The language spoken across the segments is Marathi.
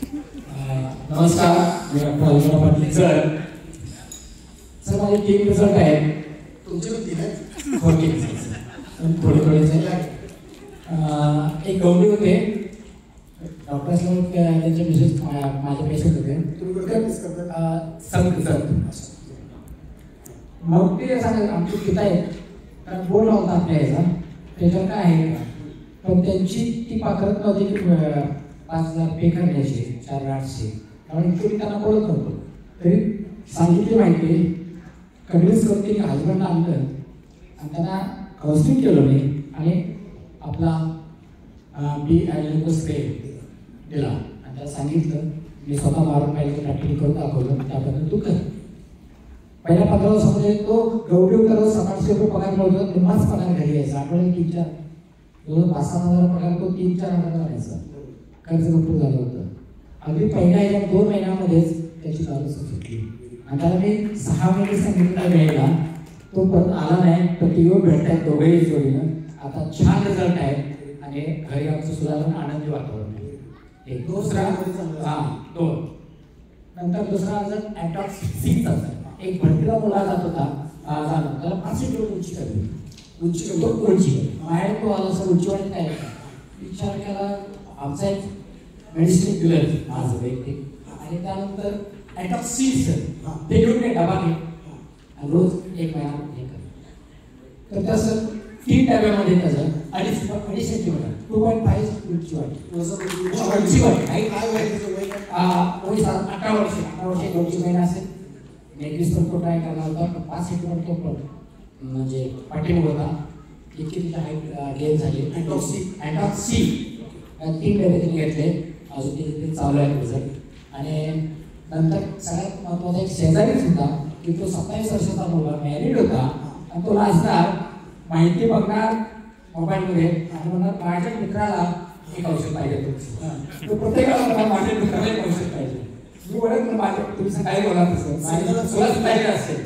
नमस्कार, मी डॉक्टर अविनाश पाटील सर. माझे 3 रिझल्ट आहेत. तुमचे पण 3 आहेत? हो, 3 थोडे एक गौरी होते डॉक्टर्स लोक त्यांचे मिसेस माझे पेशंट होते. तुम्ही कुठे प्रॅक्टिस करता? सर मग ते सांगत आमची पिता आहेत कारण बोर्ड नव्हता आपल्या याचा त्याच्यावर काय आहे पण त्यांची ती पात्रत नव्हती की 5,000 पे करण्याची 4,800 त्यामुळे इतकं त्यांना बोलत नव्हतं. तरी सांगितली माहिती कन्व्हिन्स करून त्यांनी हजबंड आणलं आणि त्यांना काउन्सिलिंग केलं मी आणि आपला स्प्रे दिला आणि त्याला सांगितलं मी स्वतः मारून पाहिजे प्रॅक्टिकल करून दाखवलं त्याबद्दल तू कर. पहिल्या 15 दिवसामध्ये तो गौरी उतरव 700 रुपये पगार मिळतो निम्माच पगार घरी यायचा. आठवड्यात 3-4 5,000 पगार तो 3-4 हजार करायचा. कर्ज भरपूर झालं होतं. अगदी पहिल्या 2 महिन्यामध्येच त्याची दारू सुटली आणि त्याला मी 6 महिने सांगितलं वेळेला तो परत आला नाही. तर ती येऊन भेटतायत दोघेही जोडीनं. आता छान रिझल्ट आहे आणि घरी आमचं सुधारण आनंदी वातावरण आहे. एक दुसरा नंतर दुसरा जर ॲटॉक्स सीचा एक भरतीला मुला जात होता त्याला 5 किलो उंची बाहेर तो आला असं उंचीवाडी काय विचार केला आमचा एक मेडिसिन दिलं माझं वैयक्तिक आणि त्यानंतर ॲटॉक्स सीड्स ते घेऊन मी डबा घे आणि रोज 1 महिना हे कर. तर तसं 3 डब्यामध्ये त्याचं 2.5 सेंटीमीटर 2.5 उंचीवाडी 18 वर्ष 2 महिना असेल. नेक्स्ट पण तो ट्राय करणार होता पण 5 सेंटीमीटर तो पण म्हणजे पाठीमाग होता. इतकी तिची हाईट गेन झाली. ॲटॉक्स सी 3 डबे तिने घेतले. अजून ते चालू आहे रिझल्ट. आणि नंतर सगळ्यात महत्त्वाचा एक शेजारी सुद्धा की तो 27 वर्षाचा मुलगा मॅरिड होता आणि तो लाजणार माहिती बघणार मोबाईलमध्ये आणि म्हणणार माझ्या मित्राला एक औषध पाहिजे तुमचं. तो प्रत्येकाला माझ्या मित्राला एक औषध पाहिजे. मी ओळख माझ्या तुमचं काय बोला तसं तुलाच पाहिजे असेल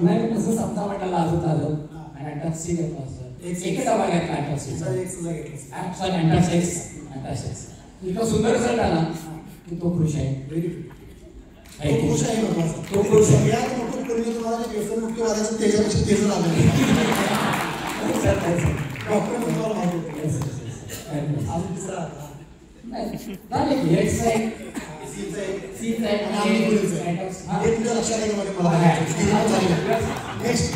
नाही तसं समजा वाटलं लाजत आलं आणि अटॅक सी घेतला असं एक डबा घेतला अटॅक सी इतका सुंदर रिझल्ट आला की तो खुश आहे. Very good. खुश आहे तो खुश आहे. यात मोठं पूर्ण तुम्हाला जे व्यसनमुक्त व्हायचं त्याच्यापेक्षा तेज लागलं डॉक्टर तुम्हाला माहिती अजून तिसरा नाही झाले की एक्सरसाइज सीज आहे आणि लक्षात आहे मला नेक्स्ट